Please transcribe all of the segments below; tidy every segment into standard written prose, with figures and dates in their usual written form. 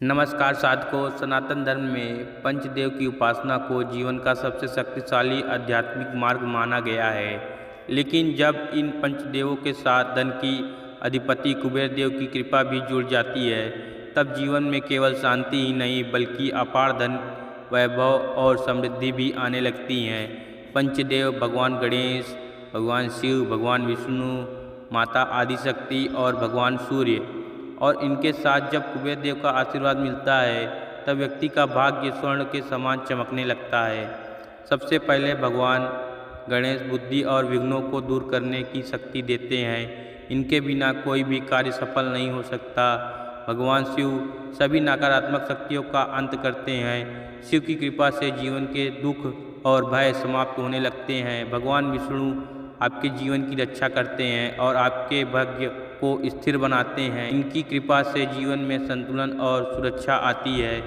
नमस्कार साधकों। सनातन धर्म में पंचदेव की उपासना को जीवन का सबसे शक्तिशाली आध्यात्मिक मार्ग माना गया है। लेकिन जब इन पंचदेवों के साथ धन की अधिपति कुबेर देव की कृपा भी जुड़ जाती है, तब जीवन में केवल शांति ही नहीं बल्कि अपार धन, वैभव और समृद्धि भी आने लगती हैं। पंचदेव भगवान गणेश, भगवान शिव, भगवान विष्णु, माता आदिशक्ति और भगवान सूर्य, और इनके साथ जब कुबेर देव का आशीर्वाद मिलता है तब व्यक्ति का भाग्य स्वर्ण के समान चमकने लगता है। सबसे पहले भगवान गणेश बुद्धि और विघ्नों को दूर करने की शक्ति देते हैं। इनके बिना कोई भी कार्य सफल नहीं हो सकता। भगवान शिव सभी नकारात्मक शक्तियों का अंत करते हैं। शिव की कृपा से जीवन के दुख और भय समाप्त होने लगते हैं। भगवान विष्णु आपके जीवन की रक्षा करते हैं और आपके भाग्य को स्थिर बनाते हैं। इनकी कृपा से जीवन में संतुलन और सुरक्षा आती है।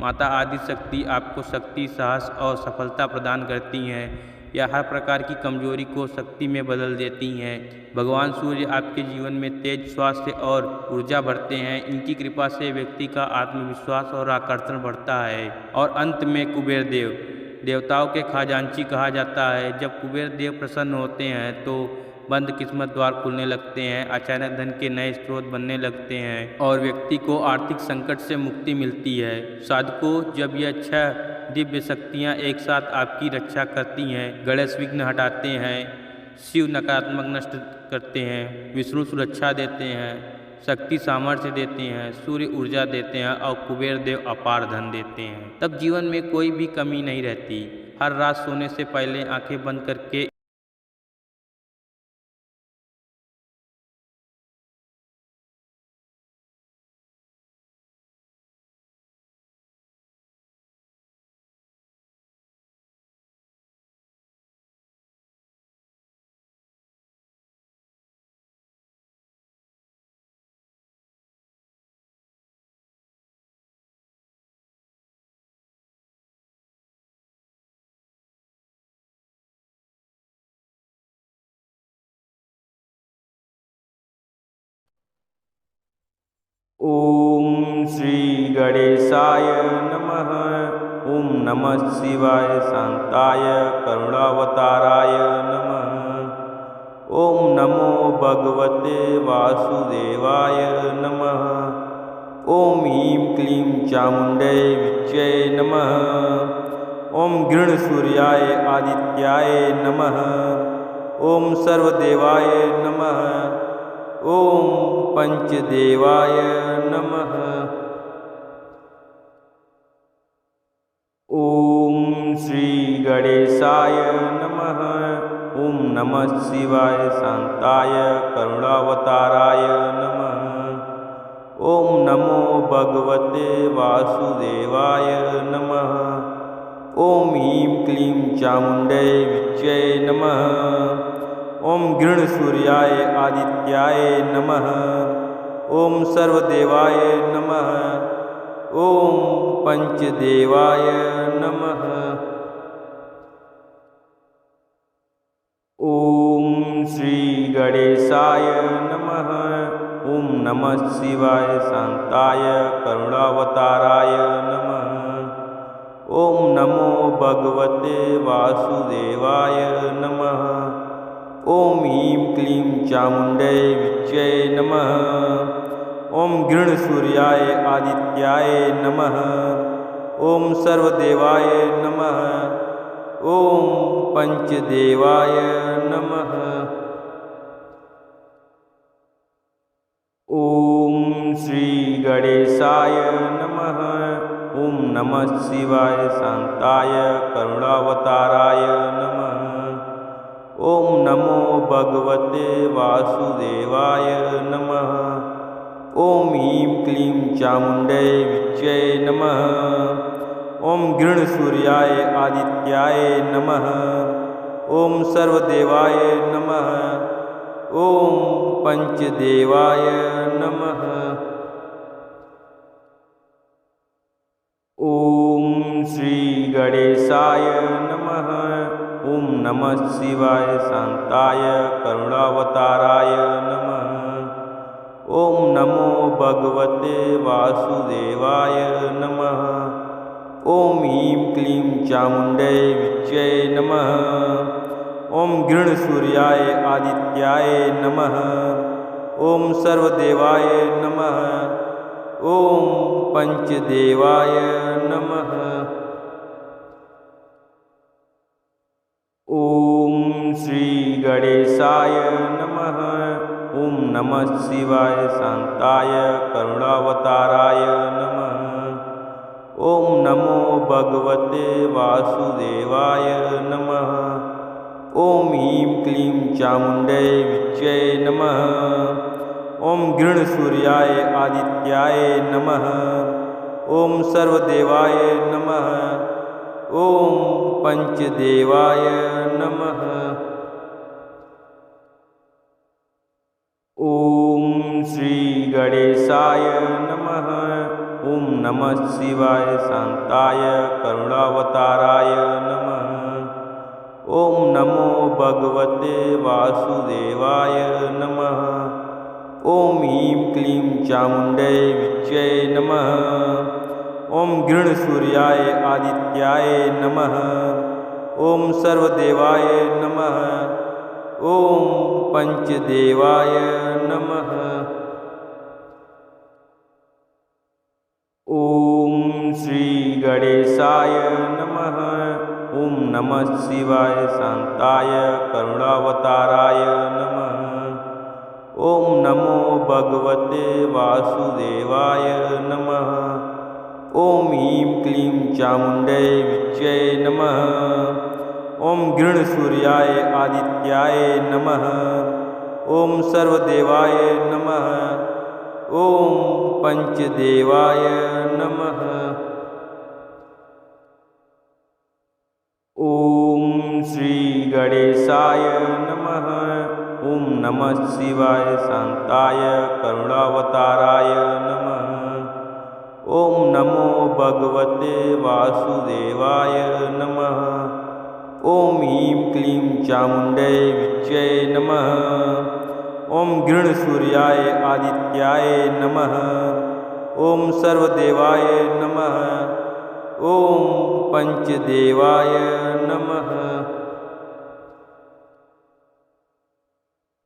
माता आदिशक्ति आपको शक्ति, साहस और सफलता प्रदान करती हैं। यह हर प्रकार की कमजोरी को शक्ति में बदल देती हैं। भगवान सूर्य आपके जीवन में तेज, स्वास्थ्य और ऊर्जा भरते हैं। इनकी कृपा से व्यक्ति का आत्मविश्वास और आकर्षण बढ़ता है। और अंत में कुबेर देव, देवताओं के खजांची कहा जाता है। जब कुबेर देव प्रसन्न होते हैं तो बंद किस्मत द्वार खुलने लगते हैं, अचानक धन के नए स्रोत बनने लगते हैं और व्यक्ति को आर्थिक संकट से मुक्ति मिलती है। साधकों, जब यह 6 दिव्य शक्तियाँ एक साथ आपकी रक्षा करती हैं, गणेश विघ्न हटाते हैं, शिव नकारात्मक नष्ट करते हैं, विष्णु सुरक्षा देते हैं, शक्ति सामर्थ्य देते हैं, सूर्य ऊर्जा देते हैं और कुबेर देव अपार धन देते हैं, तब जीवन में कोई भी कमी नहीं रहती। हर रात सोने से पहले आंखें बंद करके ओम श्री गणेशाय नमः। ओम नमः शिवाय शांताय करुणावताराय नमः। ओम नमो भगवते वासुदेवाय नमः। ओम ह्रीं क्लीं चामुण्डै विच्चे नमः। ओम गृणसूर्याय आदित्याय नमः। ओम सर्वदेवाय नमः। ओम पंचदेवाय नमः। ओम श्री गणेशाय नमः। ओम नमः शिवाय शांताय करुणावताराय नमः। ओम नमो भगवते वासुदेवाय नमः। ओम ह्रीं क्लीं चामुण्डै विच्चे नमः। ओम गृणसूर्याय आदित्याय नमः। ओम सर्वदेवाय नमः। ओम पंचदेवाय नमः। ओम श्री गणेशाय नमः। ओम नमः शिवाय शांताय करुणावताराय नमः। ओम नमो भगवते वासुदेवाय नमः। ओम ह्रीं क्लीं चामुण्डै विच्चे नमः। ओम गृणसूर्याय आदित्याय नमः। ओम सर्वदेवाय नमः। ओम पंचदेवाय नमः। ओम श्री गणेशाय नमः। ओम नमः शिवाय शांताय करुणावताराय नमः। ओम नमो भगवते वासुदेवाय नमः। ओम ह्रीं क्लीं चामुण्डै विच्चे नमः। ओम गृणसूर्याय आदित्याय नमः। ओम सर्वदेवाय नमः। ओम पंचदेवाय नमः। ओम श्री गणेशाय नमः। ओम नमः शिवाय शांताय करुणावताराय नमः। ॐ नमो भगवते वासुदेवाय नमः। ॐ ह्रीं क्लीं चामुण्डै विच्यै नमः। ॐ गृणसूर्याय आदित्याय नमः। ॐ सर्वदेवाय नमः। ॐ पंचदेवाय नमः। ॐ श्री गणेशाय नमः। ॐ नमः शिवाय शान्ताय करुणावताराय नमः। ॐ नमो भगवते वासुदेवाय नमः। ॐ ह्रीं क्लीं चामुण्डै विच्यै नमः। ॐ गृणसूर्याय आदित्याय नमः। ॐ सर्वदेवाय नमः। ॐ पंचदेवाय नमः। ॐ श्री गणेशाय नमः। ॐ नमः शिवाय शान्ताय करुणावताराय नमः। ॐ नमो भगवते वासुदेवाय नमः। ॐ ह्रीं क्लीं चामुण्डै विच्यै नमः। ॐ गृणसूर्याय आदित्याय नमः। ॐ सर्वदेवाय नमः। ॐ पंचदेवाय नमः। ॐ श्री गणेशाय नमः। ॐ नमः शिवाय शान्ताय करुणावताराय नमः। ॐ नमो भगवते वासुदेवाय नमः। ॐ ह्रीं क्लीं चामुण्डै विच्यै नमः। ॐ गृणसूर्याय आदित्याय नमः। ॐ सर्वदेवाय नमः। ॐ पंचदेवाय नमः। ॐ श्री गणेशाय नमः। ॐ नमः शिवाय शान्ताय करुणावताराय नमः। ॐ नमो भगवते वासुदेवाय नमः। ॐ ह्रीं क्लीं चामुण्डै विच्यै नमः। ॐ गृणसूर्याय आदित्याय नमः। ॐ सर्वदेवाय नमः। ॐ पंचदेवाय नमः।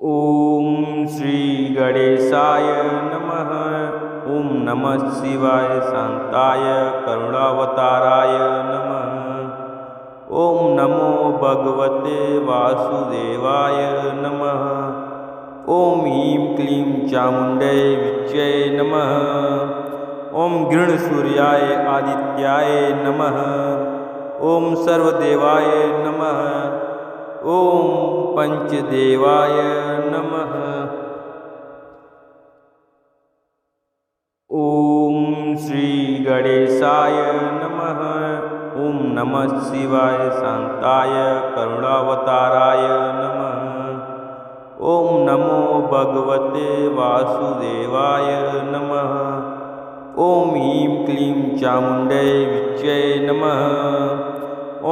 ॐ श्री गणेशाय नमः। ॐ नमः शिवाय शान्ताय करुणावताराय नमः। ॐ नमो भगवते वासुदेवाय नमः। ॐ ह्रीं क्लीं चामुण्डै विच्यै नमः। ॐ गृणसूर्याय आदित्याय नमः। ॐ सर्वदेवाय नमः। ॐ पंचदेवाय नमः। ॐ श्री गणेशाय नमः। ॐ नमः शिवाय शान्ताय करुणावताराय नमः। ॐ नमो भगवते वासुदेवाय नमः। ॐ ह्रीं क्लीं चामुण्डै विच्यै नमः।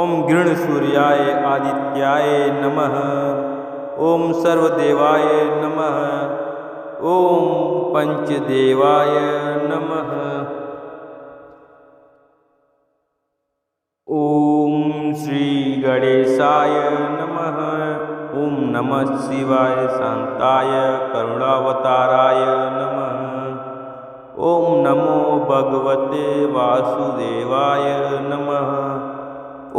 ॐ गृणसूर्याय आदित्याय नमः। ॐ सर्वदेवाय नमः। ॐ पंचदेवाय नमः। ॐ श्री गणेशाय नमः। ॐ नमः शिवाय शान्ताय करुणावताराय नमः। ॐ नमो भगवते वासुदेवाय नमः।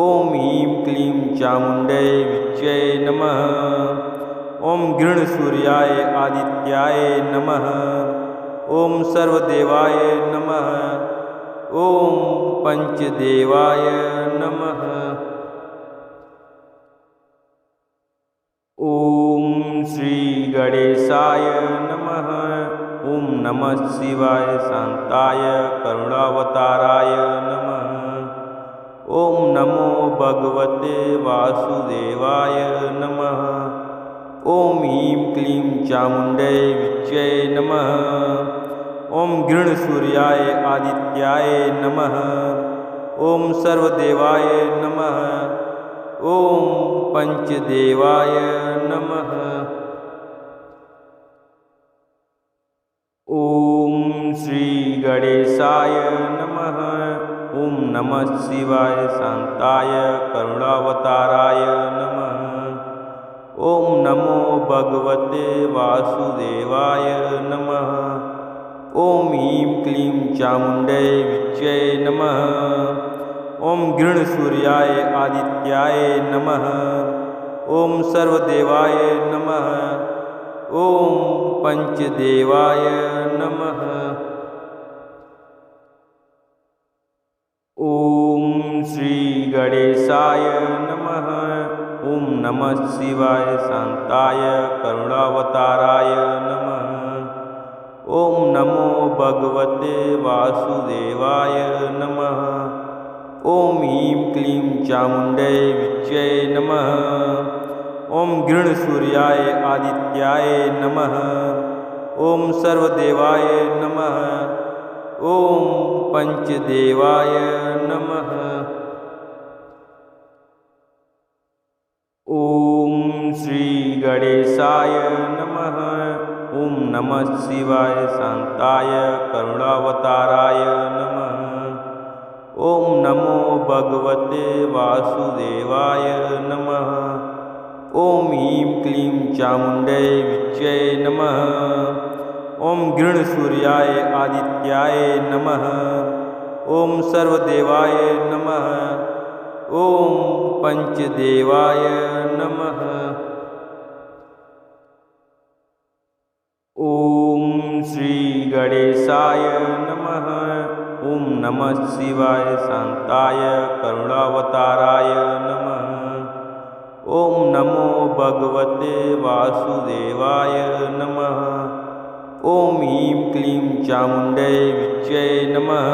ॐ ह्रीं क्लीं चामुण्डै विच्यै नमः। ॐ गृणसूर्याय आदित्याय नमः। ॐ सर्वदेवाय नमः। ॐ पंचदेवाय नमः। ॐ श्री गणेशाय नमः। ॐ नमः शिवाय शान्ताय करुणावताराय नमः। ॐ नमो भगवते वासुदेवाय नमः। ॐ ह्रीं क्लीं चामुण्डै विच्यै नमः। ॐ गृणसूर्याय आदित्याय नमः। ॐ सर्वदेवाय नमः। ॐ पंचदेवाय नमः। ओम श्री गणेशाय नमः। ओम नमः शिवाय शांताय करुणावताराय नमः। ओम नमो भगवते वासुदेवाय नमः। ओम ह्रीं क्लीं चामुण्डै विच्चे नमः। ओम गृणसूर्याय आदित्याय नमः। ओम सर्वदेवाय नमः। ओम पंचदेवाय नमः। ओम श्री गणेशाय नमः। ओम नमः शिवाय शांताय करुणावताराय नमः। ओम नमो भगवते वासुदेवाय नमः। ओम ह्रीं क्लीं चामुण्डै विच्चे नमः। ओम गृणसूर्याय आदित्याय नमः। ओम सर्वदेवाय नमः। ओम पंचदेवाय नमः। ओम श्री गणेशाय नमः। ओम नमः शिवाय शांताय करुणावताराय नमः। ओम नमो भगवते वासुदेवाय नमः। ओम ह्रीं क्लीं चामुण्डै विच्चे नमः। ओम गृणसूर्याय आदित्याय नमः। ओम सर्वदेवाय नमः। ओम पंचदेवाय नमः। ओम श्री गणेशाय नमः। ओम नमः शिवाय शांताय करुणावताराय नमः। ओम नमो भगवते वासुदेवाय नमः। ओम ह्रीं क्लीं चामुण्डै विच्चे नमः।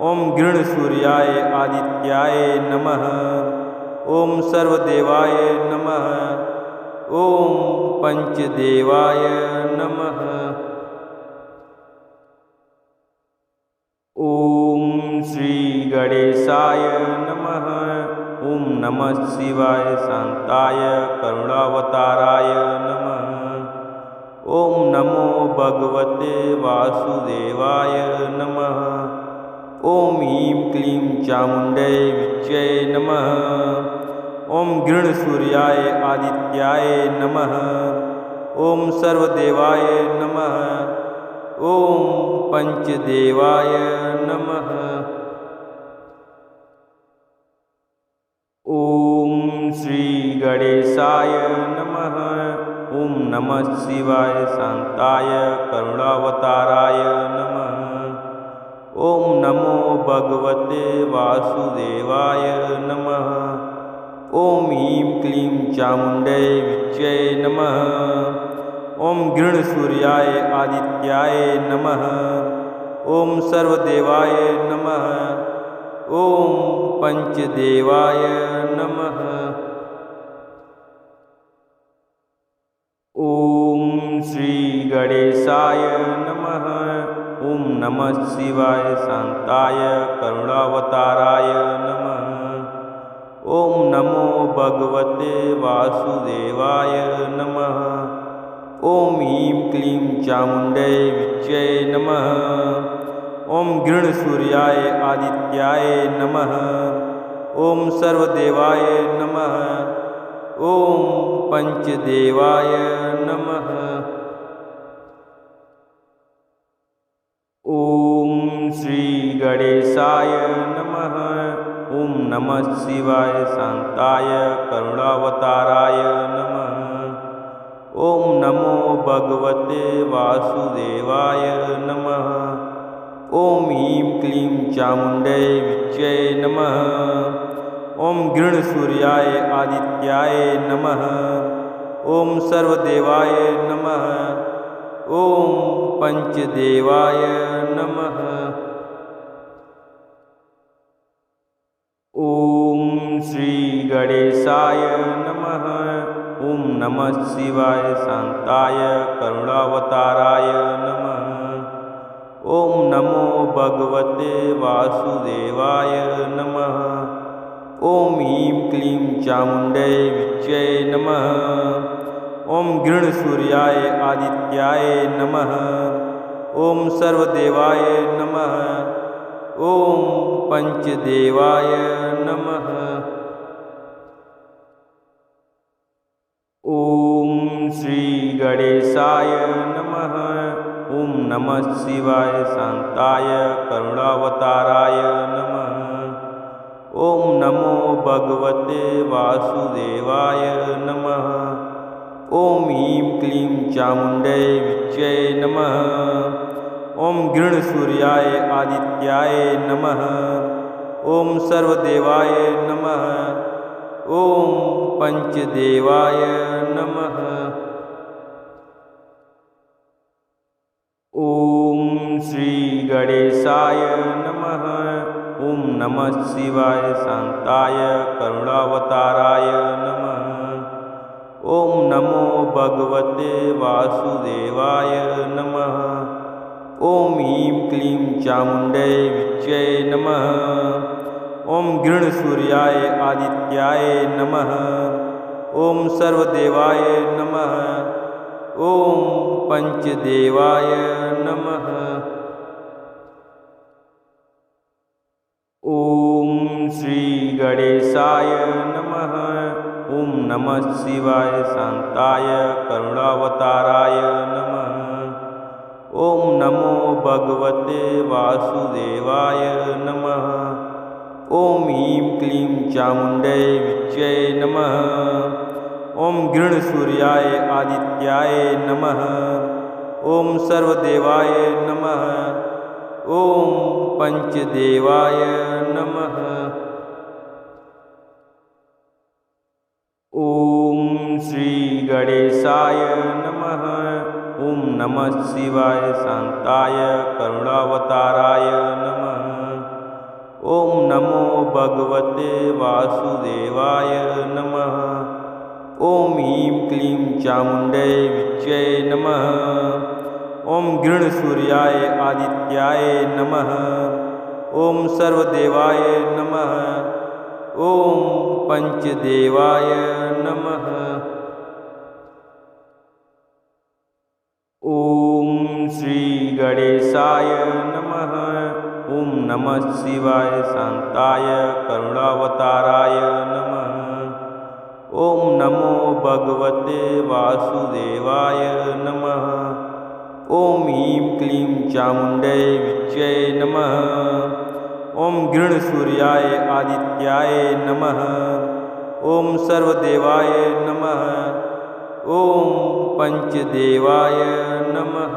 ओम गृणसूर्याय आदित्याय नमः। ओम सर्वदेवाय नमः। ओम पंचदेवाय नमः। ओम श्री गणेशाय नमः। ओम नमः शिवाय शांताय करुणावताराय नमः। ओम नमो भगवते वासुदेवाय नमः। ओम ह्रीं क्लीं चामुण्डै विच्चे नमः। ओम गृणसूर्याय आदित्याय नमः। ओम सर्वदेवाय नमः। ओम पंचदेवाय नमः। ओम श्री गणेशाय नमः। ओम नमः शिवाय शांताय करुणावताराय नमः। ओम नमो भगवते वासुदेवाय नमः। ओम ह्रीं क्लीं चामुण्डै विच्चे नमः। ओम गृणसूर्याय आदित्याय नमः। ओम सर्वदेवाय नमः। ओम पंचदेवाय नमः। ओम श्री गणेशाय नमः। ओम नमः शिवाय शांताय करुणावताराय नमः। ओम नमो भगवते वासुदेवाय नमः। ओम ह्रीं क्लीं चामुण्डै विच्चे नमः। ओम गृणसूर्याय आदित्याय नमः। ओम सर्वदेवाय नमः। ओम पंचदेवाय नमः। ओम श्री गणेशाय नमः। ओम नमः शिवाय शांताय करुणावताराय नमः। ओम नमो भगवते वासुदेवाय नमः। ओम ह्रीं क्लीं चामुण्डै विच्चे नमः। ओम गृणसूर्याय आदित्याय नमः। ओम सर्वदेवाय नमः। ओम पंचदेवाय नमः। ओम श्री गणेशाय नमः। ओम नमः शिवाय शांताय करुणावताराय नमः। ओम नमो भगवते वासुदेवाय नमः। ओम ह्रीं क्लीं चामुण्डै विच्चे नमः। ओम गृणसूर्याय आदित्याय नमः। ओम सर्वदेवाय नमः। ओम पंचदेवाय नमः। ओम श्री गणेशाय नमः। ओम नमः शिवाय शांताय करुणावताराय नमः। ओम नमो भगवते वासुदेवाय नमः। ओम ह्रीं क्लीं चामुण्डै विच्यै नमः। ओम गृणसूर्याय आदित्याय नमः। ओम सर्वदेवाय नमः। ओम पंचदेवाय नमः। ओम श्री गणेशाय नमः। ओम नमः शिवाय शांताय करुणावताराय नमः। ओम नमो भगवते वासुदेवाय नमः। ओम ह्रीं क्लीं चामुण्डै विच्यै नमः। ओम गृणसूर्याय आदित्याय नमः। ओम सर्वदेवाय नमः। ओम पंचदेवाय नमः। ओम श्री गणेशाय नमः। ओम नमः शिवाय शांताय करुणावताराय नमः। ओम नमो भगवते वासुदेवाय नमः। ओम ह्रीं क्लीं चामुण्डै विच्यै नमः। ओम गृणसूर्याय आदित्याय नमः। ओम सर्वदेवाय नमः। ओम पंचदेवाय नमः। ओम श्री गणेशाय नमः। ओम नमः शिवाय शांताय करुणावताराय नमः। ओम नमो भगवते वासुदेवाय नमः। ओम ह्रीं क्लीं चामुण्डै विच्यै नमः। ओम गृणसूर्याय आदित्याय नमः। ओम सर्वदेवाय नमः। ओम पंचदेवाय नमः। ओम श्री गणेशाय नमः। ओम नमः शिवाय शांताय करुणावताराय नमः। ओम नमो भगवते वासुदेवाय नमः। ओम ह्रीं क्लीं चामुण्डै विच्यै नमः। ओम गृणसूर्याय आदित्याय नमः। ओम सर्वदेवाय नमः। ओम पंचदेवाय नमः।